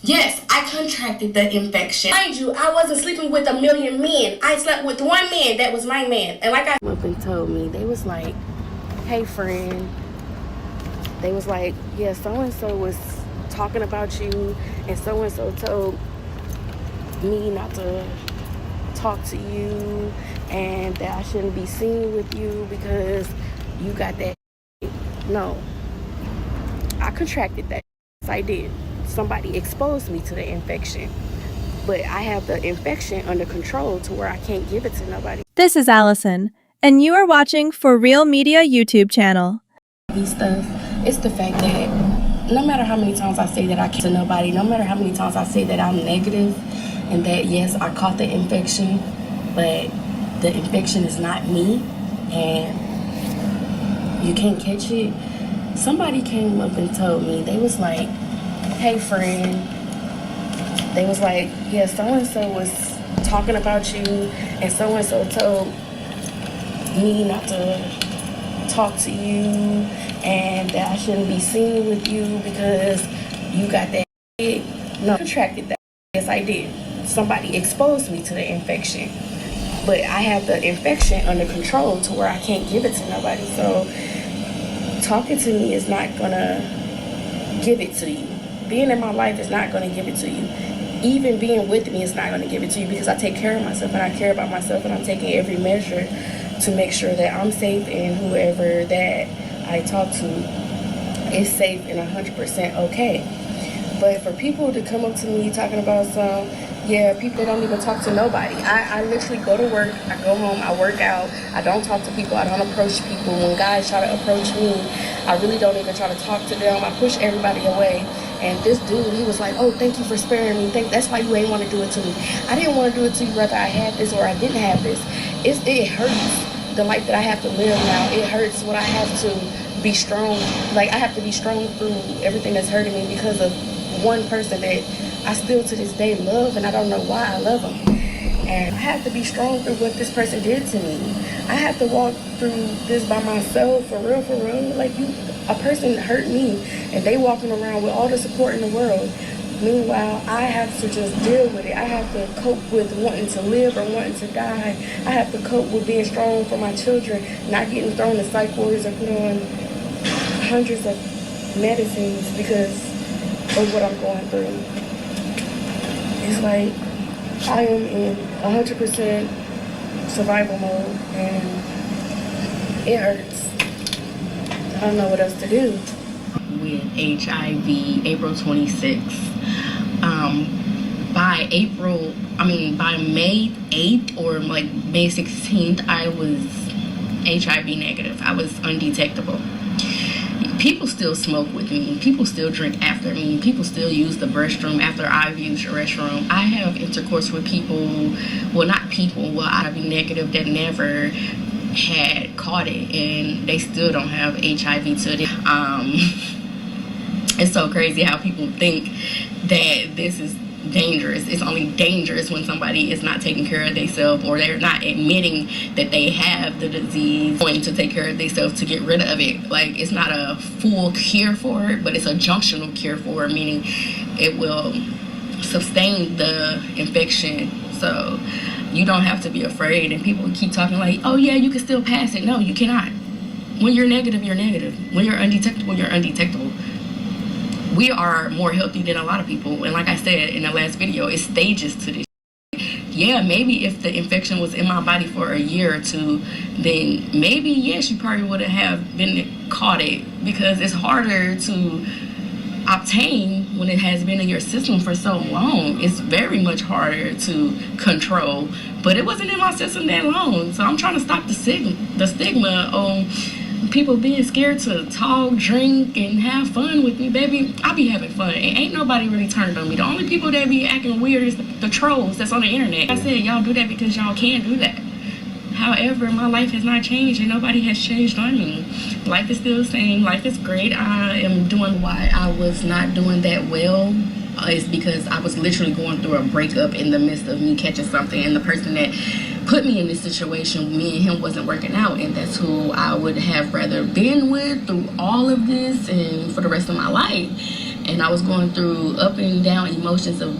Yes, I contracted the infection. Mind you, I wasn't sleeping with a million men. I slept with one man that was my man. And like I up and told me, they was like, hey friend, they was like, yeah, so-and-so was talking about you, and so-and-so told me not to talk to you, and that I shouldn't be seen with you because you got that. No, I contracted that. I did. Somebody exposed me to the infection, but I have the infection under control to where I can't give it to nobody. This is Allison, and you are watching For Real Media YouTube channel. These stuff, it's the fact that no matter how many times I say that I can't to nobody, no matter how many times I say that I'm negative and that yes, I caught the infection, but the infection is not me and you can't catch it. Somebody came up and told me, they was like, hey friend, they was like, yeah, so-and-so was talking about you, and so-and-so told me not to talk to you, and that I shouldn't be seen with you because you got that. No, I contracted that. Yes, I did. Somebody exposed me to the infection, but I have the infection under control to where I can't give it to nobody. So talking to me is not gonna give it to you. Being in my life is not gonna give it to you. Even being with me is not gonna give it to you, because I take care of myself and I care about myself, and I'm taking every measure to make sure that I'm safe and whoever that I talk to is safe and 100% okay. But for people to come up to me talking about people don't even talk to nobody. I literally go to work, I go home, I work out, I don't talk to people, I don't approach people. When guys try to approach me, I really don't even try to talk to them. I push everybody away. And this dude, he was like, oh, thank you for sparing me. That's why you ain't want to do it to me. I didn't want to do it to you whether I had this or I didn't have this. It hurts, the life that I have to live now. It hurts when I have to be strong. Like, I have to be strong through everything that's hurting me because of one person that I still to this day love, and I don't know why I love him. And I have to be strong through what this person did to me. I have to walk through this by myself, for real, for real. Like, a person hurt me, and they walking around with all the support in the world. Meanwhile, I have to just deal with it. I have to cope with wanting to live or wanting to die. I have to cope with being strong for my children, not getting thrown in psych wards or put on hundreds of medicines because of what I'm going through. It's like I am in 100% survival mode, and it hurts. I don't know what else to do. With HIV, April 26th. By May 8th or like May 16th, I was HIV negative. I was undetectable. People still smoke with me. People still drink after me. People still use the restroom after I've used the restroom. I have intercourse with people, HIV negative that never had caught it, and they still don't have HIV today. It's so crazy how people think that this is dangerous. It's only dangerous when somebody is not taking care of themselves, or they're not admitting that they have the disease, going to take care of themselves to get rid of it. Like, it's not a full cure for it, but it's a junctional cure for it, meaning it will sustain the infection. So you don't have to be afraid. And people keep talking like, oh yeah, you can still pass it. No, you cannot. When you're negative, you're negative. When you're undetectable, you're undetectable. We are more healthy than a lot of people. And like I said in the last video, it's stages to this. Yeah, maybe if the infection was in my body for a year or two, then maybe, yes, you probably would have been caught it, because it's harder to obtain when it has been in your system for so long. It's very much harder to control, but it wasn't in my system that long. So I'm trying to stop the stigma on people being scared to talk, drink, and have fun with me. Baby, I be having fun, and ain't nobody really turned on me. The only people that be acting weird is the trolls that's on the internet. Like I said, y'all do that because y'all can do that. However, my life has not changed, and nobody has changed on me. Life is still the same. Life is great. I am doing why I was not doing that well is because I was literally going through a breakup in the midst of me catching something, and the person that put me in this situation, me and him wasn't working out, and that's who I would have rather been with through all of this and for the rest of my life. and I was going through up and down emotions of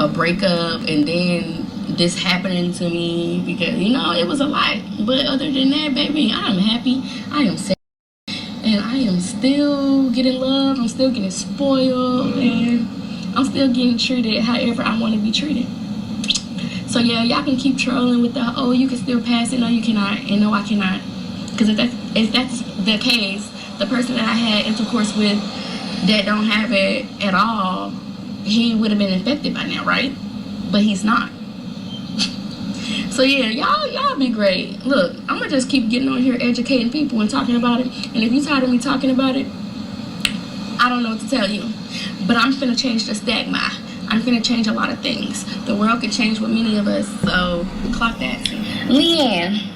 a breakup, and then this happening to me, because it was a lot. But other than that, baby, I am happy. I am sad, and I am still getting love. I'm still getting spoiled, and I'm still getting treated however I want to be treated. So yeah, y'all can keep trolling with the you can still pass it, no you cannot, and no I cannot. Because if that's the case, the person that I had intercourse with that don't have it at all, he would have been infected by now, right? But he's not. So yeah, y'all be great. Look, I'm gonna just keep getting on here educating people and talking about it. And if you tired of me talking about it, I don't know what to tell you. But I'm finna change the stigma. I'm finna change a lot of things. The world could change with many of us, so clock that. Leanne,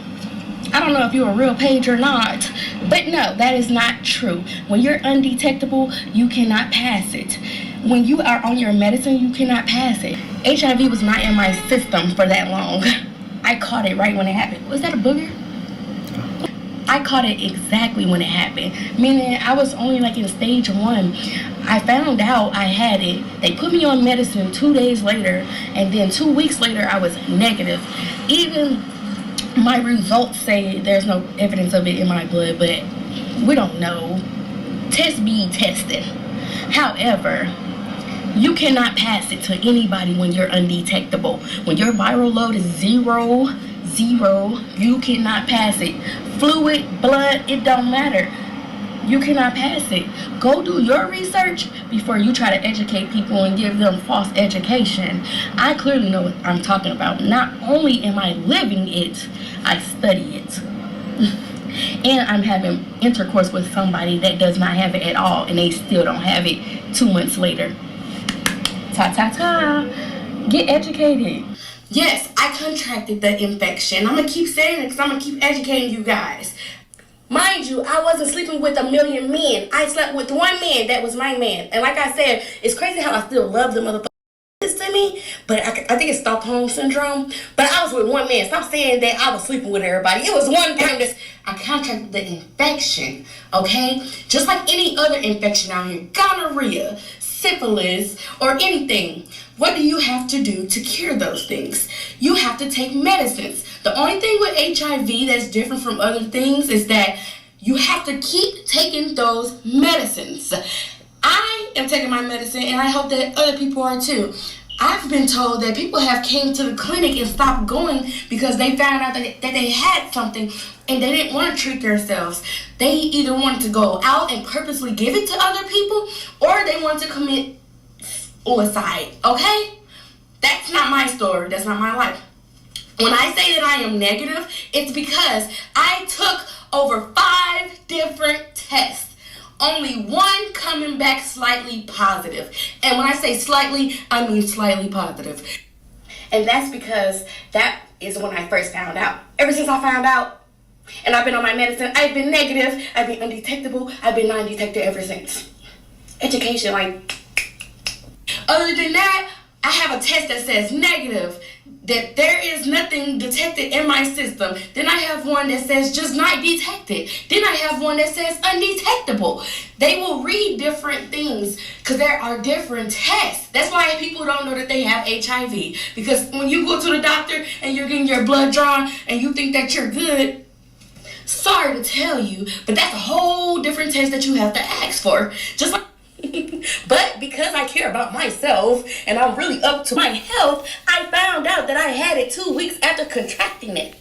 I don't know if you're a real page or not, but no, that is not true. When you're undetectable, you cannot pass it. When you are on your medicine, you cannot pass it. HIV was not in my system for that long. I caught it right when it happened. Was that a booger? I caught it exactly when it happened, meaning I was only like in stage 1. I found out I had it. They put me on medicine 2 days later, and then 2 weeks later I was negative. Even my results say there's no evidence of it in my blood, but we don't know. Test be tested. However, you cannot pass it to anybody when you're undetectable. When your viral load is zero, you cannot pass it. Fluid, blood, it don't matter. You cannot pass it. Go do your research before you try to educate people and give them false education. I clearly know what I'm talking about. Not only am I living it, I study it. And I'm having intercourse with somebody that does not have it at all, and they still don't have it 2 months later. Ta. Get educated. Yes, I contracted the infection. I'm going to keep saying it because I'm going to keep educating you guys. Mind you, I wasn't sleeping with a million men. I slept with one man that was my man. And like I said, it's crazy how I still love the motherfucker to me, but I think it's Stockholm Syndrome. But I was with one man. Stop saying that I was sleeping with everybody. It was one time that I contracted the infection, okay? Just like any other infection out here, gonorrhea, syphilis, or anything. What do you have to do to cure those things? You have to take medicines. The only thing with HIV that's different from other things is that you have to keep taking those medicines. I am taking my medicine, and I hope that other people are too. I've been told that people have came to the clinic and stopped going because they found out that they had something and they didn't want to treat themselves. They either wanted to go out and purposely give it to other people, or they wanted to commit suicide, okay? That's not my story. That's not my life. When I say that I am negative, it's because I took over 5 different tests. Only one coming back slightly positive. And when I say slightly, I mean slightly positive. And that's because that is when I first found out. Ever since I found out, and I've been on my medicine, I've been negative, I've been undetectable, I've been non-detected ever since. Education, like... Other than that, I have a test that says negative, that there is nothing detected in my system. Then I have one that says just not detected. Then I have one that says undetectable. They will read different things because there are different tests. That's why people don't know that they have HIV. Because when you go to the doctor and you're getting your blood drawn and you think that you're good, sorry to tell you, but that's a whole different test that you have to ask for. Just like but because I care about myself and I'm really up to my health, I found out that I had it 2 weeks after contracting it.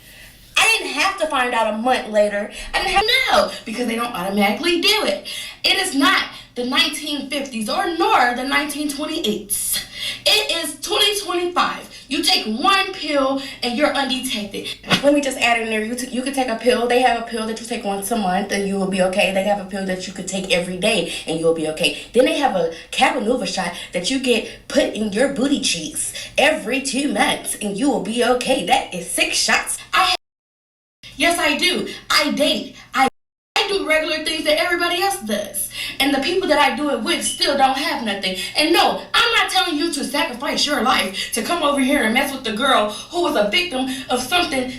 I didn't have to find out a month later. I didn't have to know because they don't automatically do it. It is not the 1950s or nor the 1928s. It is 2025. You take one pill and you're undetected. Let me just add in there, you could take a pill. They have a pill that you take once a month and you will be okay. They have a pill that you could take every day and you'll be okay. Then they have a Cabenuva shot that you get put in your booty cheeks every 2 months and you will be okay. That is 6 shots. Yes, I do. I date. I do regular things that everybody else does. And the people that I do it with still don't have nothing. And no, I'm not telling you to sacrifice your life to come over here and mess with the girl who was a victim of something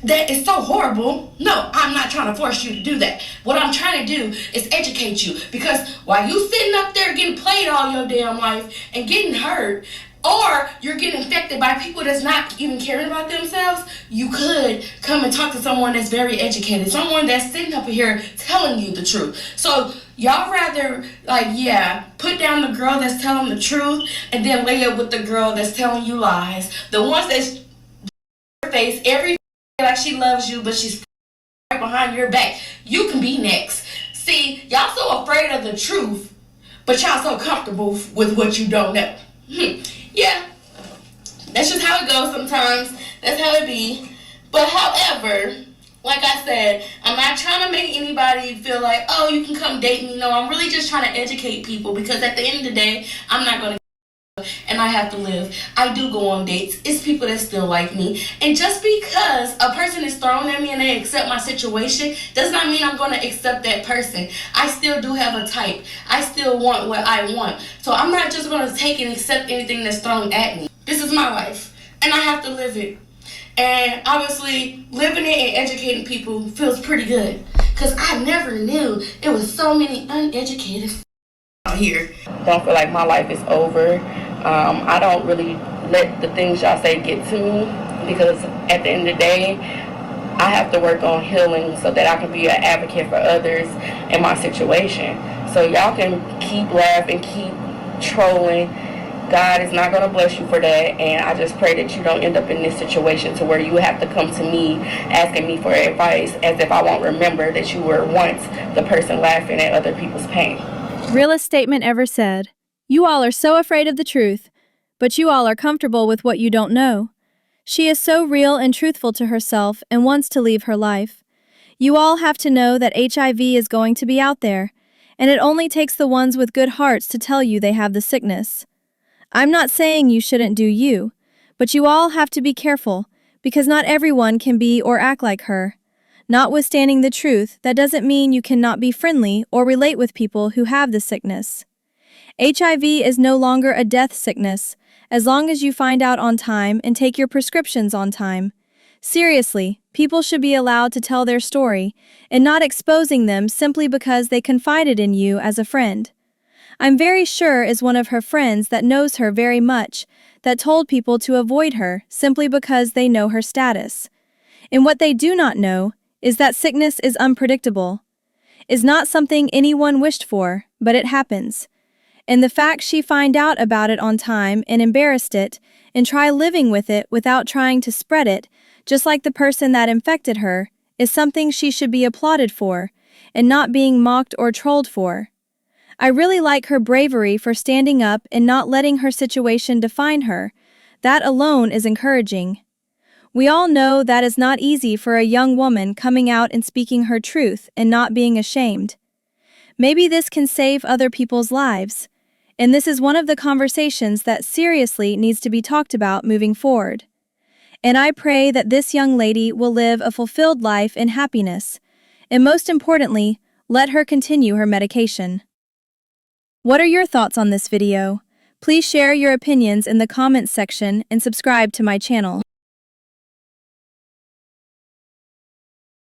that is so horrible. No, I'm not trying to force you to do that. What I'm trying to do is educate you, because while you sitting up there getting played all your damn life and getting hurt, or you're getting infected by people that's not even caring about themselves, you could come and talk to someone that's very educated, someone that's sitting up here telling you the truth. So y'all rather, like, yeah, put down the girl that's telling the truth and then lay up with the girl that's telling you lies. The ones that's face every like she loves you, but she's right behind your back. You can be next. See, y'all so afraid of the truth, but y'all so comfortable with what you don't know. Yeah, that's just how it goes sometimes. That's how it be. But however, like I said, I'm not trying to make anybody feel like, oh, you can come date me. No, I'm really just trying to educate people, because at the end of the day, I'm not going to, and I have to live. I do go on dates. It's people that still like me. And just because a person is thrown at me and they accept my situation does not mean I'm going to accept that person. I still do have a type. I still want what I want. So I'm not just going to take and accept anything that's thrown at me. This is my life, and I have to live it. And obviously, living it and educating people feels pretty good, because I never knew it was so many uneducated out here. Don't feel like my life is over. I don't really let the things y'all say get to me, because at the end of the day, I have to work on healing so that I can be an advocate for others in my situation. So y'all can keep laughing, keep trolling. God is not going to bless you for that, and I just pray that you don't end up in this situation to where you have to come to me asking me for advice, as if I won't remember that you were once the person laughing at other people's pain. Realest statement ever said. You all are so afraid of the truth, but you all are comfortable with what you don't know. She is so real and truthful to herself and wants to leave her life. You all have to know that HIV is going to be out there, and it only takes the ones with good hearts to tell you they have the sickness. I'm not saying you shouldn't do you, but you all have to be careful, because not everyone can be or act like her. Notwithstanding the truth, that doesn't mean you cannot be friendly or relate with people who have the sickness. HIV is no longer a death sickness, as long as you find out on time and take your prescriptions on time. Seriously, people should be allowed to tell their story, and not exposing them simply because they confided in you as a friend. I'm very sure is one of her friends that knows her very much, that told people to avoid her simply because they know her status. And what they do not know is that sickness is unpredictable, is not something anyone wished for, but it happens. And the fact she find out about it on time and embarrassed it, and try living with it without trying to spread it, just like the person that infected her, is something she should be applauded for, and not being mocked or trolled for. I really like her bravery for standing up and not letting her situation define her. That alone is encouraging. We all know that is not easy for a young woman coming out and speaking her truth and not being ashamed. Maybe this can save other people's lives. And this is one of the conversations that seriously needs to be talked about moving forward. And I pray that this young lady will live a fulfilled life in happiness. And most importantly, let her continue her medication. What are your thoughts on this video? Please share your opinions in the comments section and subscribe to my channel.